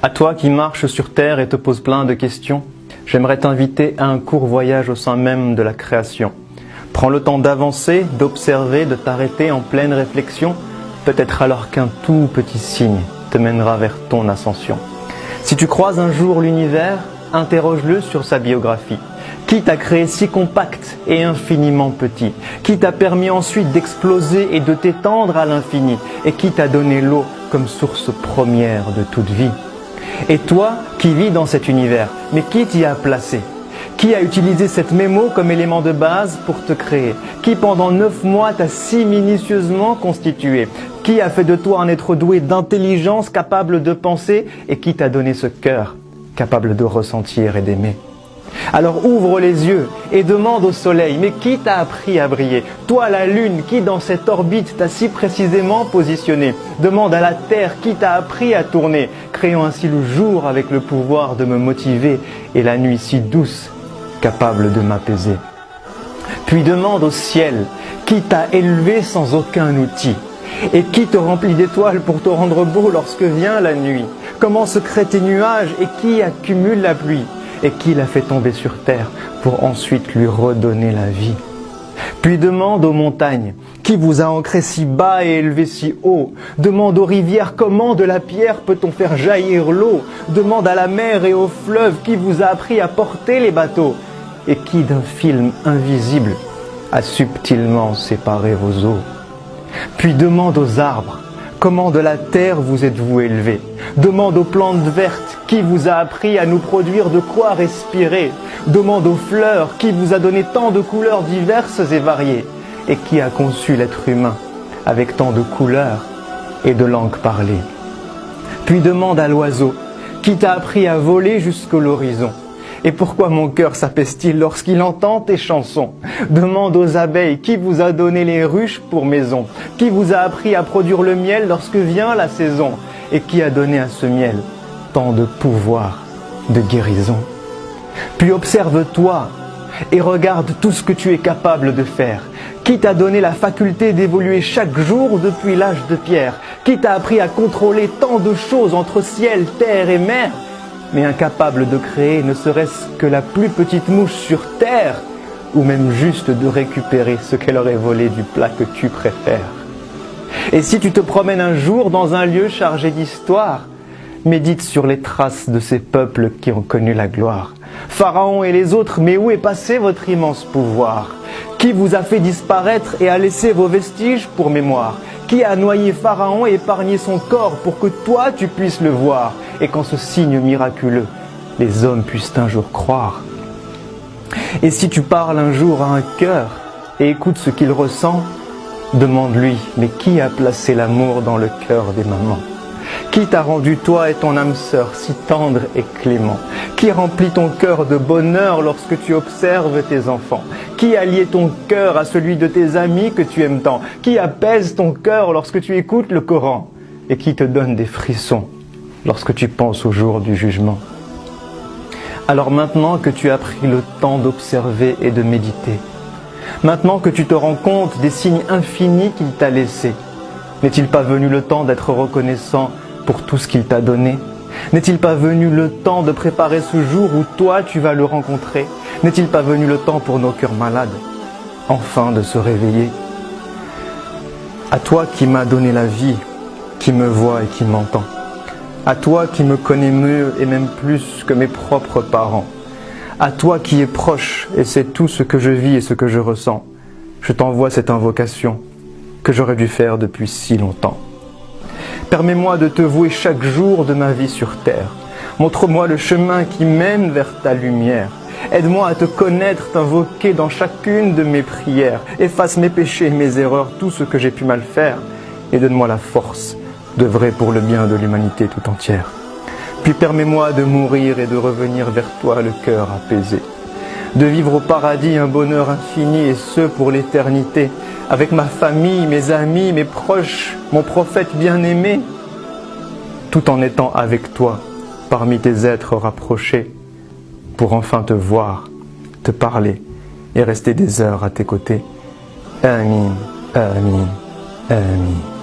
À toi qui marches sur terre et te poses plein de questions, j'aimerais t'inviter à un court voyage au sein même de la création. Prends le temps d'avancer, d'observer, de t'arrêter en pleine réflexion, peut-être alors qu'un tout petit signe te mènera vers ton ascension. Si tu croises un jour l'univers, interroge-le sur sa biographie. Qui t'a créé si compact et infiniment petit? Qui t'a permis ensuite d'exploser et de t'étendre à l'infini? Et qui t'a donné l'eau comme source première de toute vie? Et toi qui vis dans cet univers, mais qui t'y a placé? Qui a utilisé cette mémo comme élément de base pour te créer? Qui pendant 9 mois t'a si minutieusement constitué? Qui a fait de toi un être doué d'intelligence capable de penser et qui t'a donné ce cœur capable de ressentir et d'aimer? Alors ouvre les yeux et demande au soleil, mais qui t'a appris à briller? Toi la lune, qui dans cette orbite t'a si précisément positionné? Demande à la terre, qui t'a appris à tourner, créant ainsi le jour avec le pouvoir de me motiver et la nuit si douce, capable de m'apaiser. Puis demande au ciel, qui t'a élevé sans aucun outil? Et qui te remplit d'étoiles pour te rendre beau lorsque vient la nuit? Comment se créent tes nuages et qui accumule la pluie? Et qui l'a fait tomber sur terre pour ensuite lui redonner la vie? Puis demande aux montagnes, qui vous a ancré si bas et élevé si haut? Demande aux rivières, comment de la pierre peut-on faire jaillir l'eau? Demande à la mer et aux fleuves, qui vous a appris à porter les bateaux? Et qui d'un film invisible a subtilement séparé vos eaux? Puis demande aux arbres, comment de la terre vous êtes-vous élevé? Demande aux plantes vertes, qui vous a appris à nous produire de quoi respirer? Demande aux fleurs, qui vous a donné tant de couleurs diverses et variées? Et qui a conçu l'être humain avec tant de couleurs et de langues parlées? Puis demande à l'oiseau, qui t'a appris à voler jusqu'à l'horizon? Et pourquoi mon cœur s'apaise-t-il lorsqu'il entend tes chansons? Demande aux abeilles, qui vous a donné les ruches pour maison? Qui vous a appris à produire le miel lorsque vient la saison? Et qui a donné à ce miel tant de pouvoir, de guérison? Puis observe-toi et regarde tout ce que tu es capable de faire. Qui t'a donné la faculté d'évoluer chaque jour depuis l'âge de pierre? Qui t'a appris à contrôler tant de choses entre ciel, terre et mer? Mais incapable de créer ne serait-ce que la plus petite mouche sur terre, ou même juste de récupérer ce qu'elle aurait volé du plat que tu préfères. Et si tu te promènes un jour dans un lieu chargé d'histoire, médite sur les traces de ces peuples qui ont connu la gloire. Pharaon et les autres, mais où est passé votre immense pouvoir? Qui vous a fait disparaître et a laissé vos vestiges pour mémoire? Qui a noyé Pharaon et épargné son corps pour que toi tu puisses le voir? Et qu'en ce signe miraculeux, les hommes puissent un jour croire. Et si tu parles un jour à un cœur et écoutes ce qu'il ressent, demande-lui, mais qui a placé l'amour dans le cœur des mamans? Qui t'a rendu toi et ton âme sœur si tendre et clément? Qui remplit ton cœur de bonheur lorsque tu observes tes enfants? Qui a lié ton cœur à celui de tes amis que tu aimes tant? Qui apaise ton cœur lorsque tu écoutes le Coran? Et qui te donne des frissons lorsque tu penses au jour du jugement? Alors maintenant que tu as pris le temps d'observer et de méditer, maintenant que tu te rends compte des signes infinis qu'il t'a laissés, n'est-il pas venu le temps d'être reconnaissant pour tout ce qu'il t'a donné? N'est-il pas venu le temps de préparer ce jour où toi tu vas le rencontrer? N'est-il pas venu le temps pour nos cœurs malades, enfin de se réveiller? À toi qui m'as donné la vie, qui me vois et qui m'entend, à toi qui me connais mieux et même plus que mes propres parents, à toi qui es proche et sais tout ce que je vis et ce que je ressens, je t'envoie cette invocation que j'aurais dû faire depuis si longtemps. Permets-moi de te vouer chaque jour de ma vie sur terre. Montre-moi le chemin qui mène vers ta lumière. Aide-moi à te connaître, t'invoquer dans chacune de mes prières. Efface mes péchés, mes erreurs, tout ce que j'ai pu mal faire. Et donne-moi la force d'œuvrer pour le bien de l'humanité tout entière. Puis permets-moi de mourir et de revenir vers toi le cœur apaisé. De vivre au paradis un bonheur infini et ce pour l'éternité. Avec ma famille, mes amis, mes proches, mon prophète bien-aimé. Tout en étant avec toi, parmi tes êtres rapprochés. Pour enfin te voir, te parler et rester des heures à tes côtés. Amin, amin, amin.